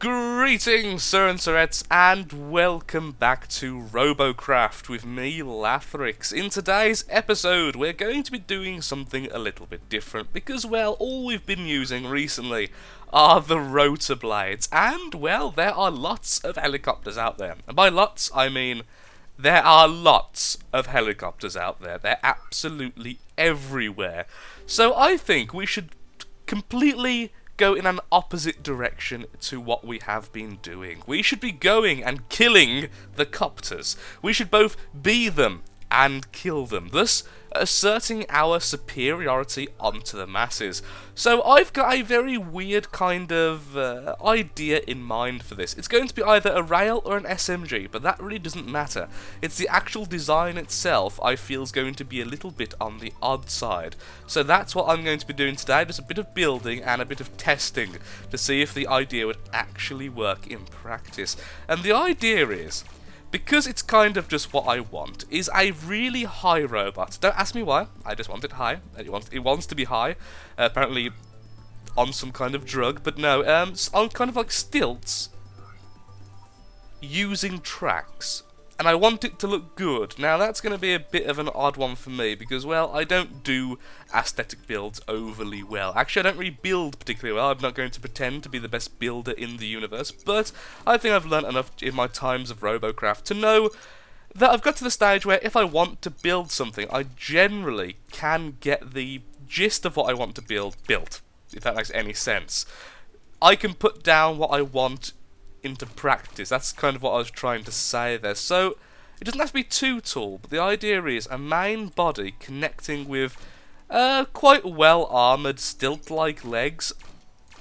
Greetings, Sir and Sirettes, and welcome back to Robocraft with me, Lathrix. In today's episode, we're going to be doing something a little bit different because, well, all we've been using recently are the rotor blades, and, well, there are lots of helicopters out there. And by lots, I mean there are lots of helicopters out there. They're absolutely everywhere. So I think we should completely go in an opposite direction to what we have been doing. We should be going and killing the copters. We should both be them and kill them, thus asserting our superiority onto the masses. So I've got a very weird kind of idea in mind for this. It's going to be either a rail or an SMG, but that really doesn't matter. It's the actual design itself I feel is going to be a little bit on the odd side. So that's what I'm going to be doing today, just a bit of building and a bit of testing to see if the idea would actually work in practice. And the idea is, because it's kind of just what I want, is a really high robot. Don't ask me why, I just want it high. It wants to be high, apparently on some kind of drug, but no, on kind of like stilts, using tracks. And I want it to look good. Now that's going to be a bit of an odd one for me because, well, I don't do aesthetic builds overly well. Actually, I don't really build particularly well. I'm not going to pretend to be the best builder in the universe, but I think I've learnt enough in my times of Robocraft to know that I've got to the stage where if I want to build something, I generally can get the gist of what I want to build built, if that makes any sense. I can put down what I want into practice. That's kind of what I was trying to say there. So it doesn't have to be too tall, but the idea is a main body connecting with quite well armoured stilt-like legs,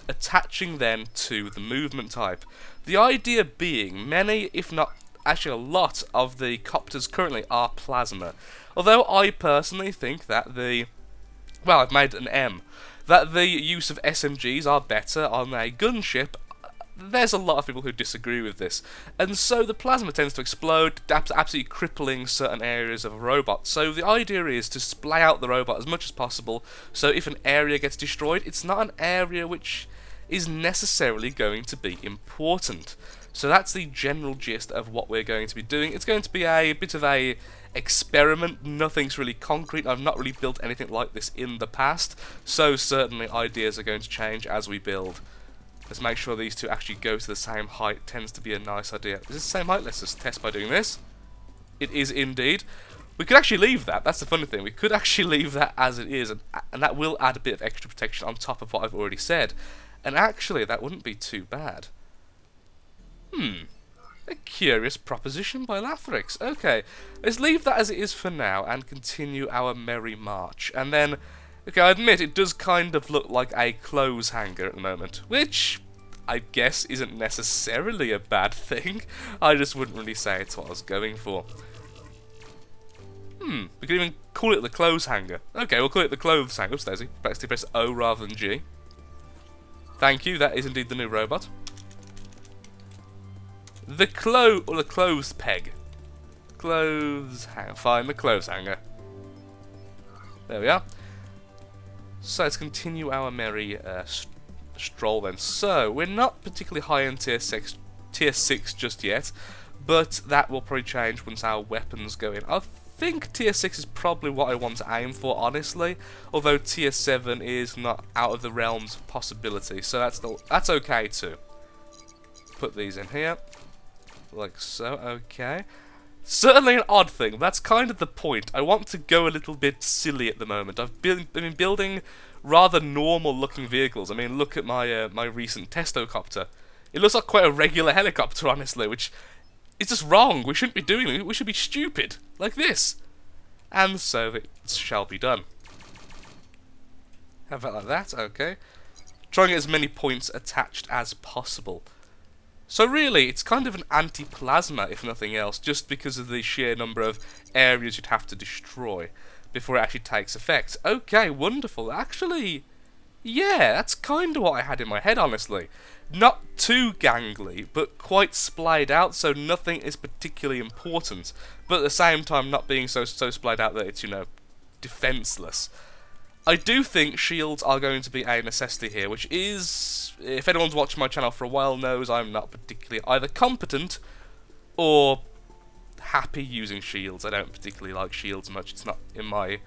attaching then to the movement type. The idea being many, if not actually a lot, of the copters currently are plasma. Although I personally think that I've made an M, that the use of SMGs are better on a gunship. There's a lot of people who disagree with this, and so the plasma tends to explode, absolutely crippling certain areas of a robot. So the idea is to splay out the robot as much as possible, so if an area gets destroyed, it's not an area which is necessarily going to be important. So that's the general gist of what we're going to be doing. It's going to be a bit of a experiment. Nothing's really concrete. I've not really built anything like this in the past, so certainly ideas are going to change as we build. Let's make sure these two actually go to the same height. Tends to be a nice idea. Is it the same height? Let's just test by doing this. It is indeed. We could actually leave that. That's the funny thing. We could actually leave that as it is, and that will add a bit of extra protection on top of what I've already said. And actually, that wouldn't be too bad. A curious proposition by Lathrix. Okay, let's leave that as it is for now and continue our merry march. And then, okay, I admit it does kind of look like a clothes hanger at the moment, which I guess isn't necessarily a bad thing. I just wouldn't really say it's what I was going for. We could even call it the clothes hanger. Okay, we'll call it the clothes hanger. Oops, Daisy. Press O rather than G. Thank you, that is indeed the new robot. The clothes peg. Clothes hanger. Fine, the clothes hanger. There we are. So let's continue our merry stroll then. So we're not particularly high in tier 6 just yet, but that will probably change once our weapons go in. I think tier 6 is probably what I want to aim for, honestly, although tier 7 is not out of the realms of possibility, so that's okay too. Put these in here, like so. Okay. Certainly an odd thing, that's kind of the point. I want to go a little bit silly at the moment. I've been building rather normal looking vehicles. I mean, look at my my recent Testocopter. It looks like quite a regular helicopter, honestly, which is just wrong. We shouldn't be doing it. We should be stupid, like this. And so it shall be done. Have it like that, okay. Try and get as many points attached as possible. So really, it's kind of an anti-plasma, if nothing else, just because of the sheer number of areas you'd have to destroy before it actually takes effect. Okay, wonderful. Actually, yeah, that's kind of what I had in my head, honestly. Not too gangly, but quite splayed out, so nothing is particularly important. But at the same time, not being so splayed out that it's, you know, defenseless. I do think shields are going to be a necessity here, which is, if anyone's watched my channel for a while knows I'm not particularly either competent or happy using shields. I don't particularly like shields much. It's not in my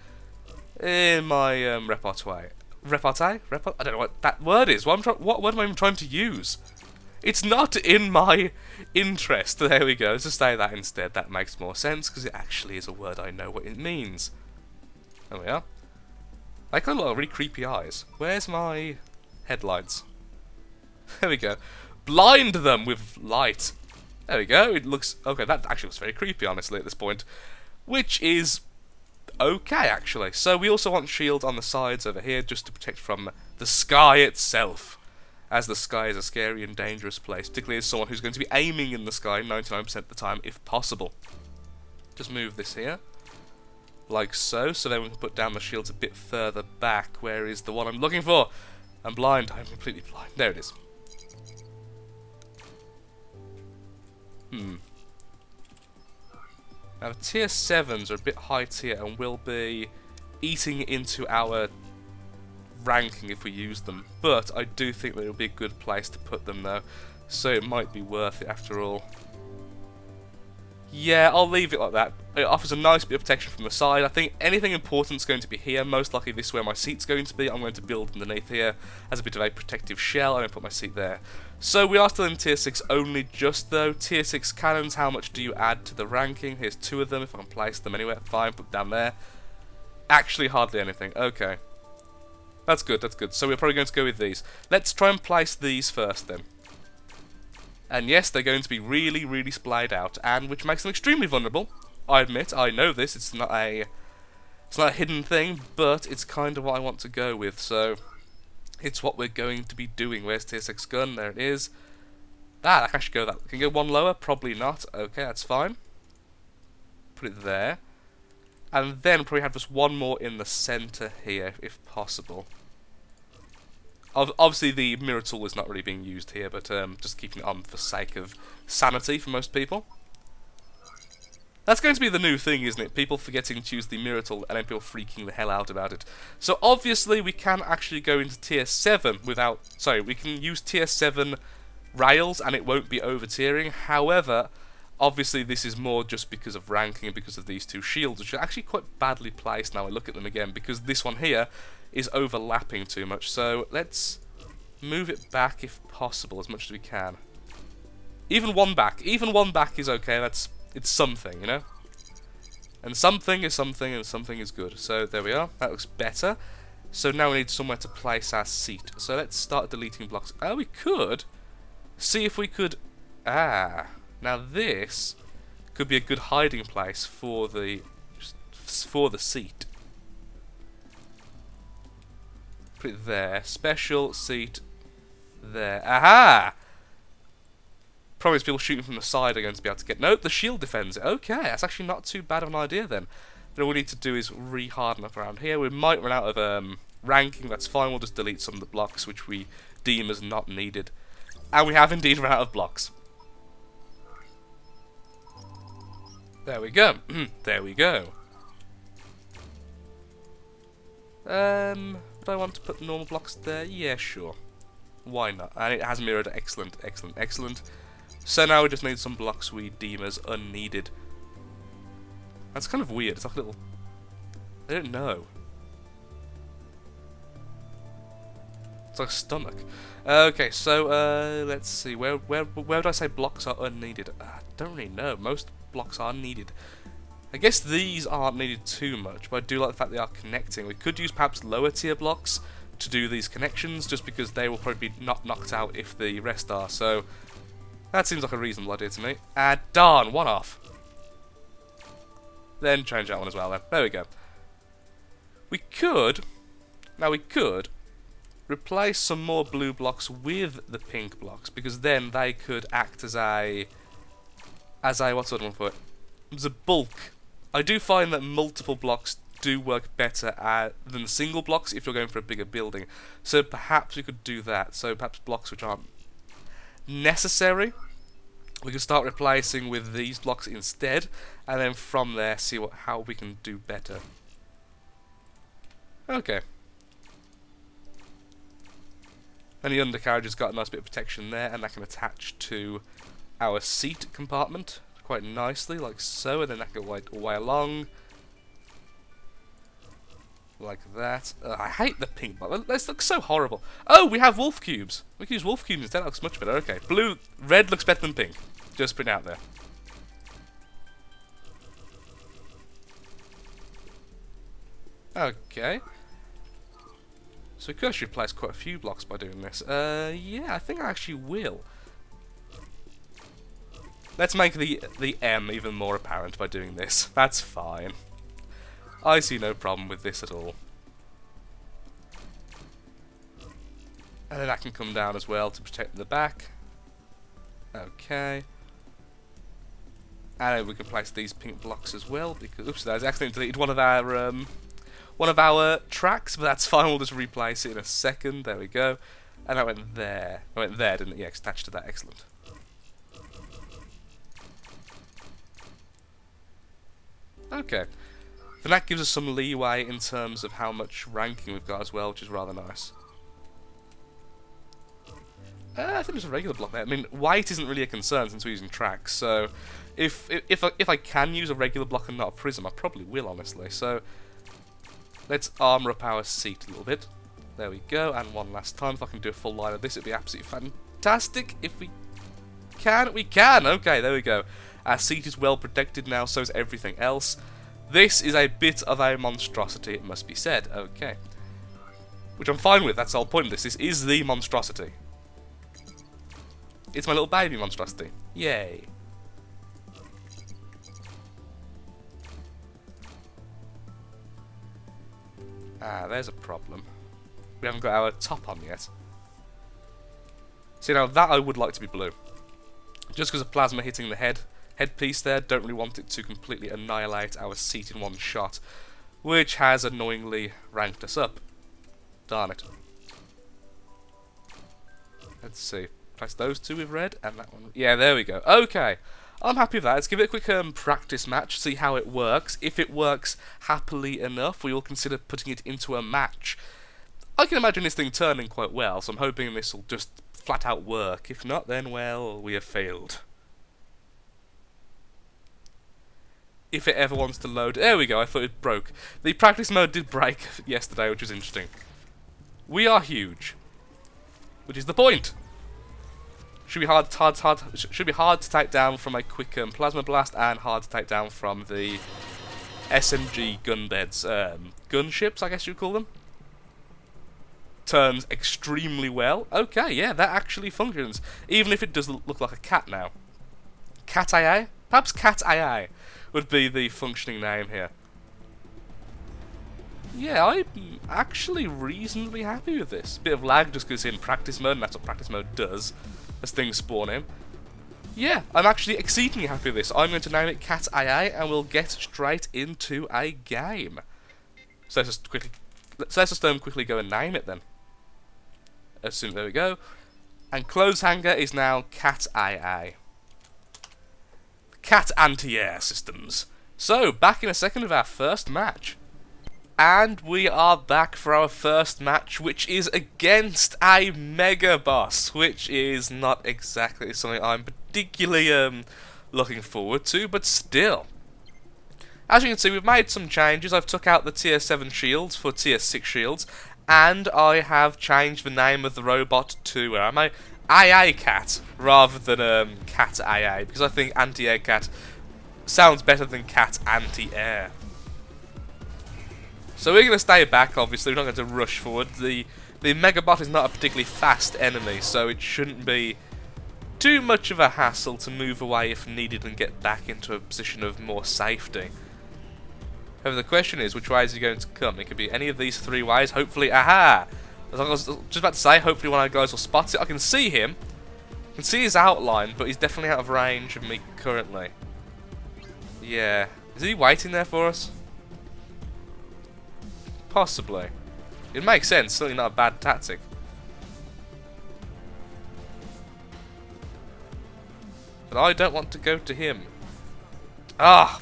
repertoire. Repartee? I don't know what that word is. What word am I even trying to use? It's not in my interest. There we go. Let's just say that instead. That makes more sense because it actually is a word I know what it means. There we are. They kind of look like really creepy eyes. Where's my headlights? There we go. Blind them with light. There we go. It looks okay. That actually looks very creepy, honestly, at this point. Which is okay, actually. So we also want shields on the sides over here just to protect from the sky itself, as the sky is a scary and dangerous place, particularly as someone who's going to be aiming in the sky 99% of the time, if possible. Just move this here, like so, so then we can put down the shields a bit further back. Where is the one I'm looking for? I'm blind. I'm completely blind. There it is. Now the tier 7s are a bit high tier and will be eating into our ranking if we use them, but I do think that it'll be a good place to put them though, so it might be worth it after all. Yeah, I'll leave it like that. It offers a nice bit of protection from the side. I think anything important is going to be here. Most likely this is where my seat's going to be. I'm going to build underneath here as a bit of a protective shell. I'm going to put my seat there. So we are still in tier 6 only just though. Tier 6 cannons, how much do you add to the ranking? Here's 2 of them. If I can place them anywhere, fine, put them down there. Actually hardly anything. Okay. That's good, that's good. So we're probably going to go with these. Let's try and place these first then. And yes, they're going to be really, really splayed out, and which makes them extremely vulnerable. I admit, I know this. It's not a hidden thing, but it's kind of what I want to go with. So it's what we're going to be doing. Where's tier 6 gun? There it is. Ah, I can actually go that. Can you go one lower? Probably not. Okay, that's fine. Put it there, and then probably have just one more in the center here, if possible. Obviously, the mirror tool is not really being used here, but just keeping it on for sake of sanity for most people. That's going to be the new thing, isn't it? People forgetting to use the mirror tool and then people freaking the hell out about it. So obviously, we can actually go into tier 7 without... Sorry, we can use tier 7 rails and it won't be over-tiering. However, obviously, this is more just because of ranking and because of these 2 shields, which are actually quite badly placed now I look at them again, because this one here is overlapping too much. So let's move it back if possible as much as we can. Even one back is okay. It's something, you know. And something is something, and something is good. So there we are. That looks better. So now we need somewhere to place our seat. So let's start deleting blocks. Oh, we could see if we could. Now this could be a good hiding place for the seat. Put it there. Special seat there. Aha! Problem is people shooting from the side are going to be able to get... Nope, the shield defends it. Okay, that's actually not too bad of an idea then. Then all we need to do is re-harden up around here. We might run out of ranking. That's fine. We'll just delete some of the blocks which we deem as not needed. And we have indeed run out of blocks. There we go. There we go. Do I want to put normal blocks there? Yeah, sure. Why not? And it has mirrored. Excellent, excellent, excellent. So now we just need some blocks we deem as unneeded. That's kind of weird. It's like a little... I don't know. It's like a stomach. Okay, so let's see. Where would I say blocks are unneeded? I don't really know. Most blocks are needed. I guess these aren't needed too much, but I do like the fact they are connecting. We could use perhaps lower tier blocks to do these connections, just because they will probably be not knocked out if the rest are. So that seems like a reasonable idea to me. Darn, one off. Then change that one as well then. There we go. We could replace some more blue blocks with the pink blocks, because then they could act as a what's the other one for it? As a bulk. I do find that multiple blocks do work better than single blocks if you're going for a bigger building. So perhaps we could do that. So perhaps blocks which aren't necessary, we can start replacing with these blocks instead, and then from there see how we can do better. Okay, And the undercarriage has got a nice bit of protection there, and that can attach to our seat compartment quite nicely, like so, and then that can go all the way along. Like that. I hate the pink block. This looks so horrible. Oh, we have wolf cubes. We can use wolf cubes instead. That looks much better. Okay. Red looks better than pink. Just putting it out there. Okay. So we could actually replace quite a few blocks by doing this. Yeah, I think I actually will. Let's make the M even more apparent by doing this. That's fine. I see no problem with this at all. And then that can come down as well to protect the back. Okay. And we can place these pink blocks as well because oops, I accidentally deleted one of our tracks, but that's fine. We'll just replace it in a second. There we go. And that went there. It went there, didn't it? Yeah, it's attached to that. Excellent. Okay. Then that gives us some leeway in terms of how much ranking we've got as well, which is rather nice. I think there's a regular block there. I mean, white isn't really a concern since we're using tracks, so if I can use a regular block and not a prism, I probably will, honestly. So let's armour up our seat a little bit. There we go, and one last time. If I can do a full line of this, it'd be absolutely fantastic. If we can, we can! Okay, there we go. Our seat is well protected now, so is everything else. This is a bit of a monstrosity, it must be said. Okay. Which I'm fine with, that's the whole point of this. This is the monstrosity. It's my little baby monstrosity. Yay. Ah, there's a problem. We haven't got our top on yet. See, now that I would like to be blue. Just because of plasma hitting the headpiece there, don't really want it to completely annihilate our seat in one shot, which has annoyingly ranked us up. Darn it. Let's see. Place those two with red, and that one. Yeah, there we go. Okay. I'm happy with that. Let's give it a quick practice match, see how it works. If it works happily enough, we will consider putting it into a match. I can imagine this thing turning quite well, so I'm hoping this will just flat out work. If not, then, well, we have failed. If it ever wants to load. There we go, I thought it broke. The practice mode did break yesterday, which was interesting. We are huge. Which is the point. Should be hard to take down from a quick plasma blast, and hard to take down from the SMG gun beds. Gunships, I guess you'd call them. Turns extremely well. Okay, yeah, that actually functions. Even if it does look like a cat now. Cat AA? Perhaps Cat AA would be the functioning name here. Yeah, I'm actually reasonably happy with this. Bit of lag just because it's in practice mode, and that's what practice mode does as things spawn in. Yeah, I'm actually exceedingly happy with this. I'm going to name it Cat AA, and we'll get straight into a game. So let's just quickly go and name it then. There we go. And clothes hanger is now Cat AA. Cat Anti-Air Systems. So, back in a second with our first match. And we are back for our first match, which is against a Megabus, which is not exactly something I'm particularly looking forward to, but still. As you can see, we've made some changes. I've took out the tier 7 shields for tier 6 shields, and I have changed the name of the robot to, where am I? AA Cat, rather than Cat AA, because I think AntiAir Cat sounds better than Cat Anti-Air. So we're going to stay back, obviously, we're not going to rush forward. The Megabot is not a particularly fast enemy, so it shouldn't be too much of a hassle to move away if needed and get back into a position of more safety. However, the question is, which way is he going to come? It could be any of these three ways, hopefully, aha! As I was just about to say, hopefully one of our guys will spot it. I can see him, I can see his outline, but he's definitely out of range of me currently. Yeah, is he waiting there for us? Possibly. It makes sense, certainly not a bad tactic. But I don't want to go to him. Ah!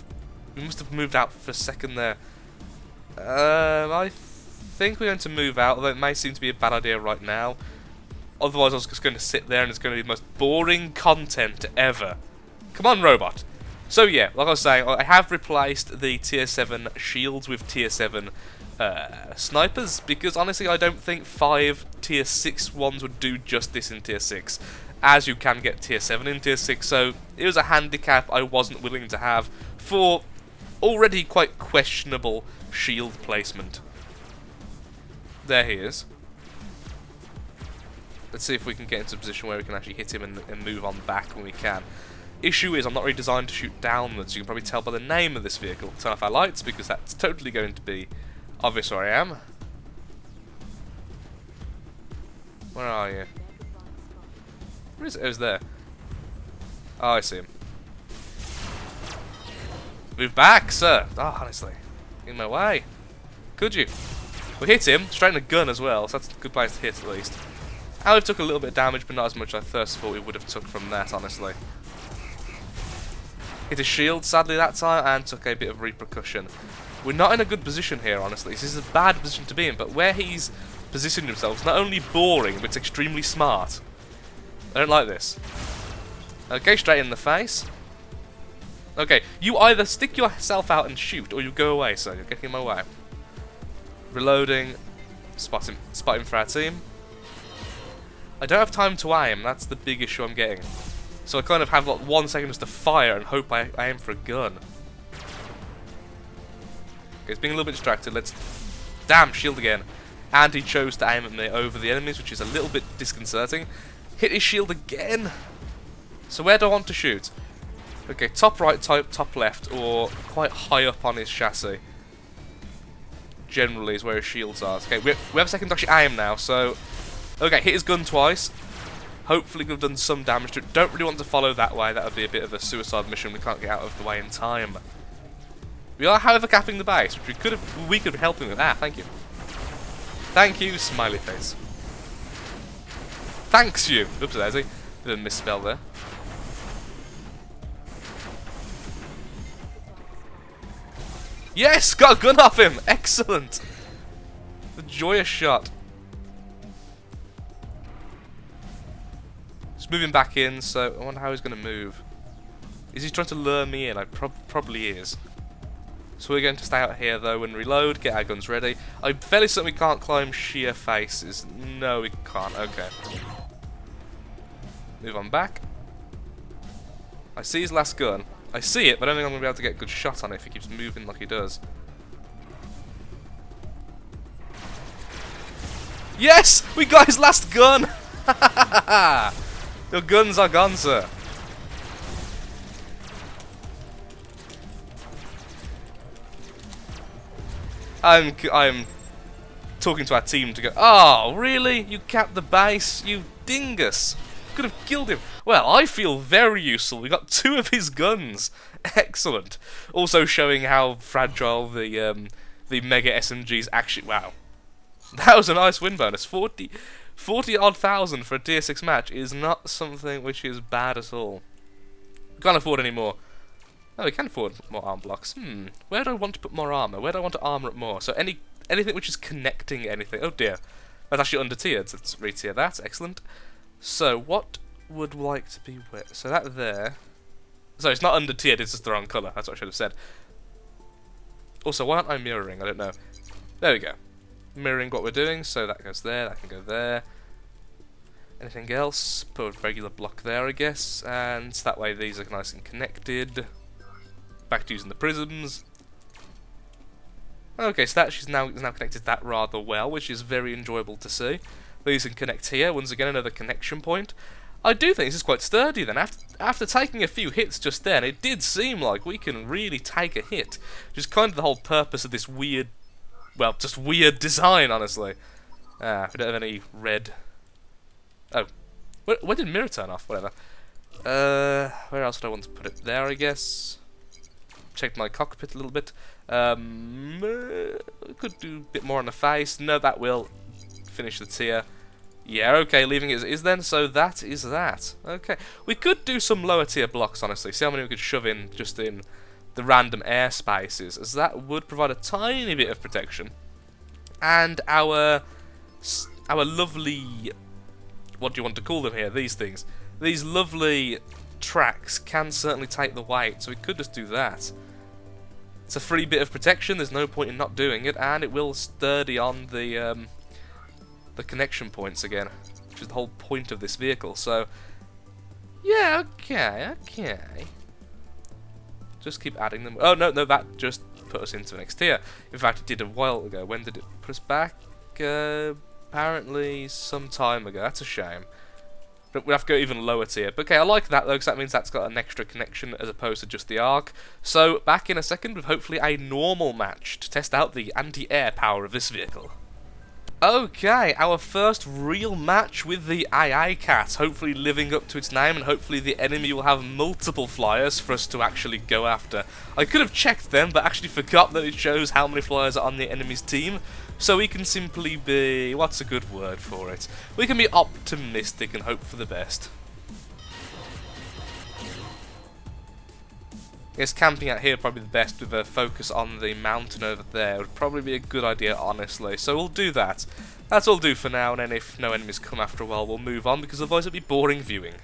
We must have moved out for a second there. I think we're going to move out, although it may seem to be a bad idea right now. Otherwise I was just going to sit there and it's going to be the most boring content ever. Come on, robot. So yeah, like I was saying, I have replaced the tier 7 shields with tier 7 snipers, because honestly I don't think 5 tier 6 ones would do justice in tier 6, as you can get tier 7 in tier 6, so it was a handicap I wasn't willing to have for already quite questionable shield placement. There he is. Let's see if we can get into a position where we can actually hit him and move on back when we can. Issue is I'm not really designed to shoot downwards. You can probably tell by the name of this vehicle. Turn off our lights because that's totally going to be obvious where I am. Where are you? Where is it? Oh, it's there. Oh, I see him. Move back, sir. Oh, honestly. In my way. Could you? We hit him, straight in the gun as well, so that's a good place to hit at least. I took a little bit of damage, but not as much as I first thought we would have took from that, honestly. Hit his shield, sadly, that time, and took a bit of repercussion. We're not in a good position here, honestly. This is a bad position to be in, but where he's positioned himself is not only boring, but it's extremely smart. I don't like this. Okay, straight in the face. Okay, you either stick yourself out and shoot, or you go away, so you're getting in my way. Reloading. Spot him for our team. I don't have time to aim, that's the big issue I'm getting. So I kind of have like 1 second just to fire and hope I aim for a gun. Okay, it's being a little bit distracted, let's... Damn, shield again. And he chose to aim at me over the enemies, which is a little bit disconcerting. Hit his shield again. So where do I want to shoot? Okay, top right, top left, or quite high up on his chassis. Generally is where his shields are. Okay, we have a second to actually aim now, so... Okay, hit his gun twice. Hopefully we've done some damage to it. Don't really want to follow that way, that would be a bit of a suicide mission we can't get out of the way in time. We are, however, capping the base, which we could be helping with. Ah, thank you. Thank you, smiley face. Thanks you! Oops, daisy. Bit of a misspell there. Yes! Got a gun off him! Excellent! The joyous shot. Just moving back in, so I wonder how he's going to move. Is he trying to lure me in? I probably is. So we're going to stay out here though and reload, get our guns ready. I'm fairly certain we can't climb sheer faces. No, we can't. Okay. Move on back. I see his last gun. I see it, but I don't think I'm going to be able to get a good shot on it if he keeps moving like he does. Yes! We got his last gun! Your guns are gone, sir. I'm talking to our team to go, oh, really? You capped the base? You dingus. Could have killed him. Well, I feel very useful. We got 2 of his guns. Excellent. Also showing how fragile the Mega SMGs actually... Wow. That was a nice win bonus. 40 odd thousand for a tier 6 match is not something which is bad at all. We can't afford any more. Oh, we can afford more arm blocks. Where do I want to put more armor? Where do I want to armor up more? So anything which is connecting anything. Oh dear. That's actually under tiered. So let's re-tier that. Excellent. So what would like to be where? So that there. So it's not under tiered, it's just the wrong colour. That's what I should have said. Also, why aren't I mirroring? I don't know. There we go. Mirroring what we're doing, so that goes there, that can go there. Anything else? Put a regular block there, I guess. And that way these are nice and connected. Back to using the prisms. Okay, so that she's now connected that rather well, which is very enjoyable to see. These can connect here. Once again, another connection point. I do think this is quite sturdy then. After taking a few hits just then, it did seem like we can really take a hit. Which is kind of the whole purpose of this weird, well, just weird design, honestly. We don't have any red... Oh. Where did mirror turn off? Whatever. Where else would I want to put it? There, I guess. Check my cockpit a little bit. Could do a bit more on the face. No, that will finish the tier. Yeah, okay, leaving it as it is then, so that is that. Okay, we could do some lower tier blocks, honestly. See how many we could shove in just in the random airspaces, as that would provide a tiny bit of protection. And our lovely what do you want to call them here? These things. These lovely tracks can certainly take the weight, so we could just do that. It's a free bit of protection, there's no point in not doing it, and it will sturdy on the connection points again, which is the whole point of this vehicle, so yeah, okay. Just keep adding them. Oh, no, that just put us into the next tier. In fact, it did a while ago. When did it put us back? Apparently some time ago. That's a shame. But we have to go even lower tier. But okay, I like that though, because that means that's got an extra connection as opposed to just the arc. So, back in a second with hopefully a normal match to test out the anti-air power of this vehicle. Okay, our first real match with the AntiAir Cat, hopefully living up to its name, and hopefully the enemy will have multiple flyers for us to actually go after. I could have checked them, but actually forgot that it shows how many flyers are on the enemy's team, so we can simply be... what's a good word for it? We can be optimistic and hope for the best. I guess camping out here probably the best with a focus on the mountain over there would probably be a good idea, honestly. So we'll do that. That's all do for now, and then if no enemies come after a while, we'll move on, because otherwise it'll be boring viewing.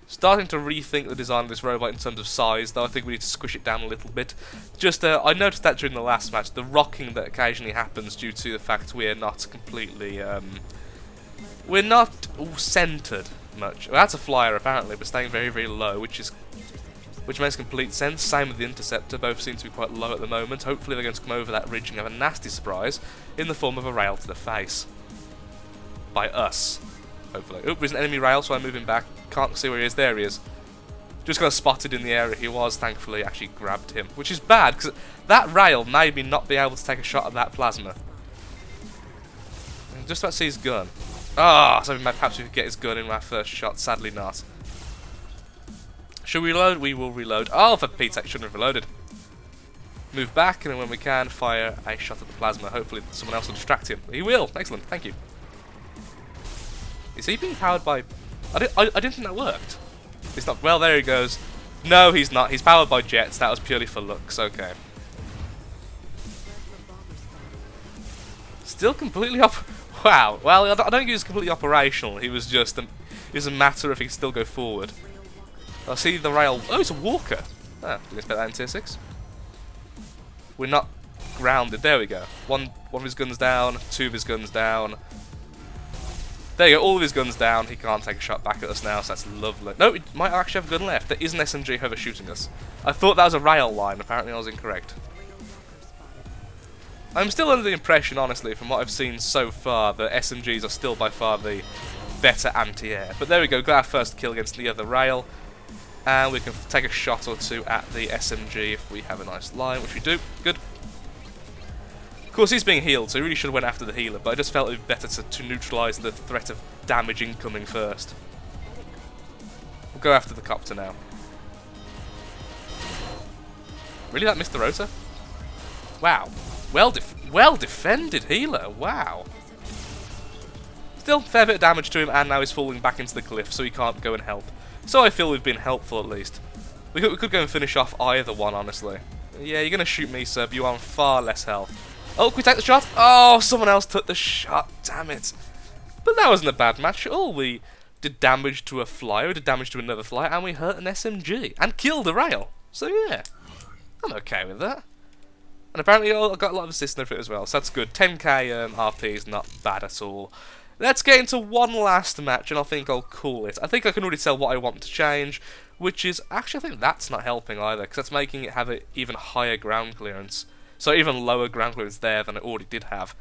Starting to rethink the design of this robot in terms of size, though I think we need to squish it down a little bit. Just, I noticed that during the last match, the rocking that occasionally happens due to the fact we're not completely, we're not centered much. Well, that's a flyer apparently, but staying very, very low, which makes complete sense. Same with the Interceptor, both seem to be quite low at the moment. Hopefully they're going to come over that ridge and have a nasty surprise in the form of a rail to the face. By us, hopefully. Oop, there's an enemy rail, so I'm moving back. Can't see where he is. There he is. Just got spotted in the area he was. Thankfully, actually grabbed him, which is bad, because that rail made me not be able to take a shot at that plasma. I'm just about to see his gun. Ah, so perhaps we could get his gun in my first shot. Sadly not. Should we reload? We will reload. Oh, for Pete's sake, shouldn't have reloaded. Move back, and then when we can, fire a shot at the plasma. Hopefully someone else will distract him. He will! Excellent, thank you. Is he being powered by... I didn't think that worked. It's not... Well, there he goes. No, he's not. He's powered by jets. That was purely for looks. Okay. Still completely Wow. Well, I don't think he was completely operational. He was just... it was a matter of he could still go forward. I see the rail. Oh, it's a walker. Ah, didn't expect that in tier 6. We're not grounded. There we go. One of his guns down. Two of his guns down. There you go. All of his guns down. He can't take a shot back at us now, so that's lovely. No, he might actually have a gun left. There is an SMG hover shooting us. I thought that was a rail line. Apparently I was incorrect. I'm still under the impression, honestly, from what I've seen so far, that SMGs are still by far the better anti-air. But there we go. Got our first kill against the other rail. And we can take a shot or two at the SMG if we have a nice line, which we do. Good. Of course, he's being healed, so he really should have went after the healer, but I just felt it would be better to neutralise the threat of damage incoming first. We'll go after the copter now. Really, that missed the rotor? Wow. Well defended healer, wow. Still, fair bit of damage to him, and now he's falling back into the cliff, so he can't go and help. So I feel we've been helpful at least. We could go and finish off either one, honestly. Yeah, you're going to shoot me, sir, but you are on far less health. Oh, can we take the shot? Oh, someone else took the shot, damn it. But that wasn't a bad match at all. We did damage to a flyer, we did damage to another flyer, and we hurt an SMG. And killed a rail. So yeah, I'm okay with that. And apparently I got a lot of assists and everything as well, so that's good. 10k RP is not bad at all. Let's get into one last match, and I think I'll call it. I think I can already tell what I want to change, which is... Actually, I think that's not helping either, because that's making it have an even higher ground clearance. So even lower ground clearance there than it already did have.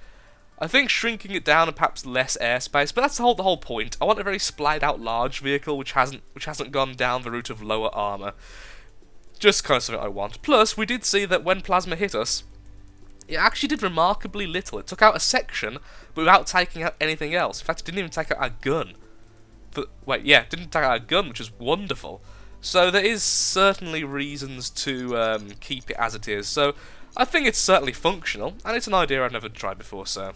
I think shrinking it down and perhaps less airspace, but that's the whole point. I want a very splayed out large vehicle, which hasn't gone down the route of lower armour. Just kind of something I want. Plus, we did see that when plasma hit us, it actually did remarkably little. It took out a section, but without taking out anything else. In fact, it didn't even take out our gun. It didn't take out our gun, which is wonderful. So there is certainly reasons to keep it as it is. So I think it's certainly functional, and it's an idea I've never tried before, so...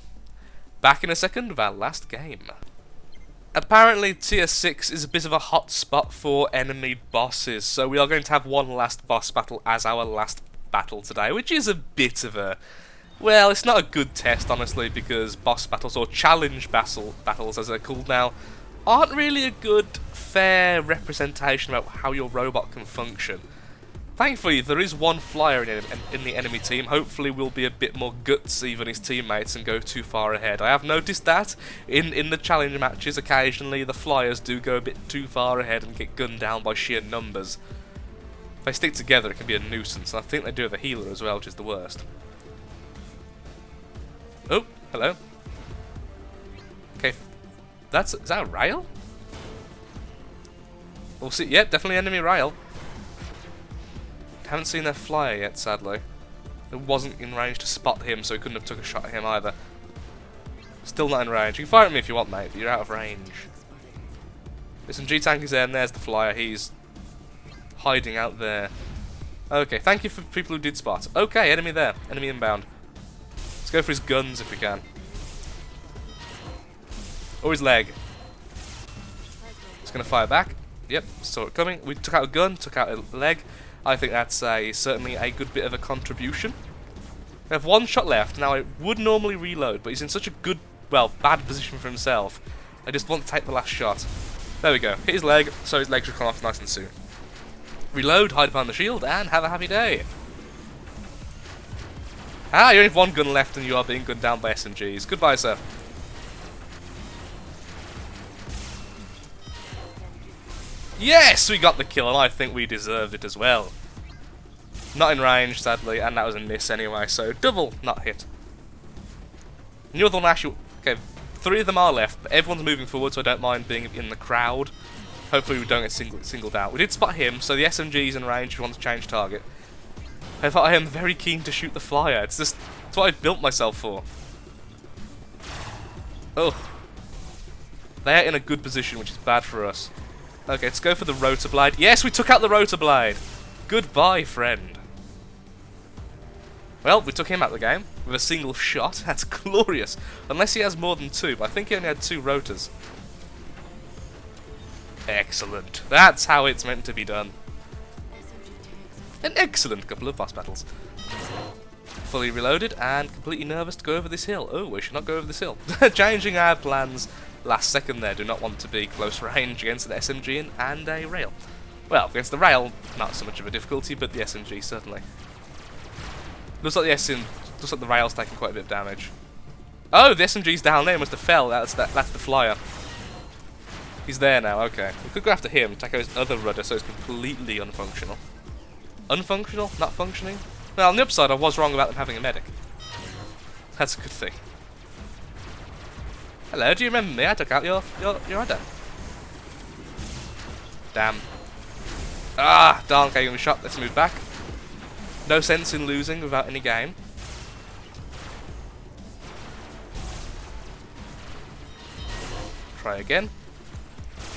Back in a second with our last game. Apparently tier 6 is a bit of a hot spot for enemy bosses, so we are going to have one last boss battle as our last battle today, which is a bit of a... Well, it's not a good test, honestly, because boss battles, or challenge battles as they're called now, aren't really a good, fair representation about how your robot can function. Thankfully, there is one flyer in the enemy team. Hopefully, we'll be a bit more gutsy than his teammates and go too far ahead. I have noticed that in the challenge matches, occasionally the flyers do go a bit too far ahead and get gunned down by sheer numbers. If they stick together, it can be a nuisance. And I think they do with the healer as well, which is the worst. Oh, hello. Okay, is that a rail? We'll see. Yep, definitely enemy rail. Haven't seen their flyer yet, sadly. It wasn't in range to spot him, so he couldn't have took a shot at him either. Still not in range. You can fire at me if you want, mate, but you're out of range. Listen, G-Tank is there, and there's the flyer. He's hiding out there. Okay, thank you for people who did spot. Okay, enemy there. Enemy inbound. Let's go for his guns if we can. Or his leg. He's going to fire back. Yep, saw it coming. We took out a gun, took out a leg. I think that's certainly a good bit of a contribution. We have one shot left. Now, I would normally reload, but he's in such a good, well, bad position for himself. I just want to take the last shot. There we go. Hit his leg, so his leg should come off nice and soon. Reload, hide behind the shield, and have a happy day. Ah, you only have one gun left and you are being gunned down by SMGs. Goodbye, sir. Yes, we got the kill, and I think we deserved it as well. Not in range, sadly, and that was a miss anyway, so double not hit. And the other one actually... Okay, 3 of them are left, but everyone's moving forward, so I don't mind being in the crowd. Hopefully we don't get singled out. We did spot him, so the SMG's in range if you want to change target. However, I am very keen to shoot the flyer. It's what I built myself for. Oh. They're in a good position, which is bad for us. Okay, let's go for the rotor blade. Yes, we took out the rotor blade. Goodbye, friend. Well, we took him out of the game with a single shot. That's glorious. Unless he has more than 2, but I think he only had 2 rotors. Excellent. That's how it's meant to be done. An excellent couple of boss battles. Fully reloaded and completely nervous to go over this hill. Oh, we should not go over this hill. Changing our plans last second there. Do not want to be close range against an SMG and a rail. Well, against the rail, not so much of a difficulty, but the SMG certainly. Looks like the rail's taking quite a bit of damage. Oh, the SMG's down there. Must have fell. That's the flyer. He's there now. Okay, we could go after him. Take out his other rudder, so it's completely unfunctional. Unfunctional? Not functioning? Well, on the upside, I was wrong about them having a medic. That's a good thing. Hello, do you remember me? I took out your rudder. Damn. Ah, darn, okay, gonna be shot. Let's move back. No sense in losing without any game. Try again.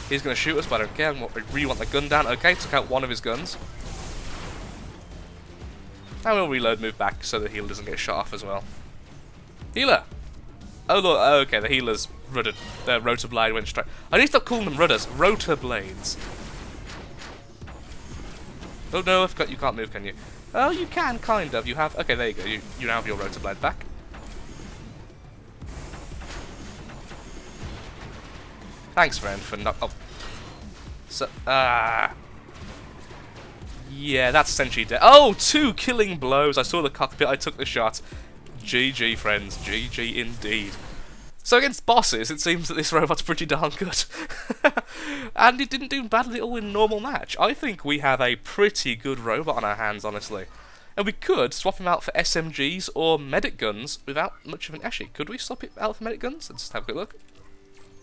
He's gonna shoot us, but I don't care. I really want the gun down. Okay, took out one of his guns. And we'll reload, move back so the healer doesn't get shot off as well. Healer! Oh look, oh, okay, the healer's rotor blade went straight. I need to stop calling them rudders, rotor blades. Oh no, I forgot you can't move, can you? Oh, you can, kind of. You have, okay, there you go. You now have your rotor blade back. Thanks, friend, for not. Oh. So, yeah, that's essentially dead. Oh, 2 killing blows. I saw the cockpit. I took the shot. GG, friends. GG indeed. So against bosses, it seems that this robot's pretty darn good. And it didn't do badly at all in a normal match. I think we have a pretty good robot on our hands, honestly. And we could swap him out for SMGs or medic guns without much of an... Actually, could we swap it out for medic guns? Let's just have a quick look.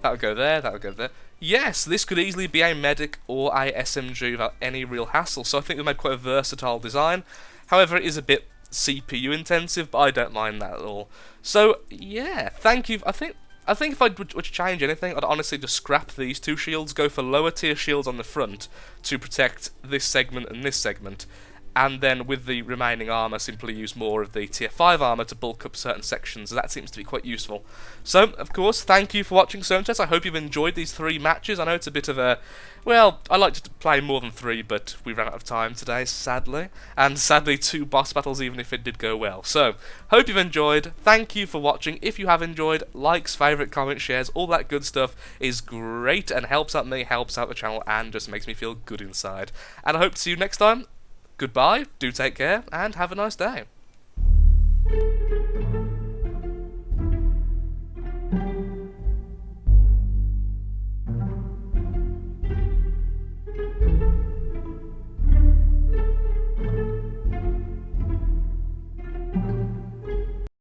That would go there, that would go there. Yes, this could easily be a medic or a SMG without any real hassle, so I think we made quite a versatile design. However, it is a bit CPU intensive, but I don't mind that at all. So, yeah, thank you. I think if I would change anything, I'd honestly just scrap these 2 shields, go for lower tier shields on the front to protect this segment and this segment, and then with the remaining armour simply use more of the tier 5 armour to bulk up certain sections. So that seems to be quite useful. So, of course, thank you for watching Sontest. I hope you've enjoyed these 3 matches. I know it's a bit of a... Well, I like to play more than 3, but we ran out of time today, sadly. And sadly, 2 boss battles, even if it did go well. So, hope you've enjoyed. Thank you for watching. If you have enjoyed, likes, favourite, comments, shares, all that good stuff is great and helps out me, helps out the channel, and just makes me feel good inside. And I hope to see you next time. Goodbye, do take care, and have a nice day.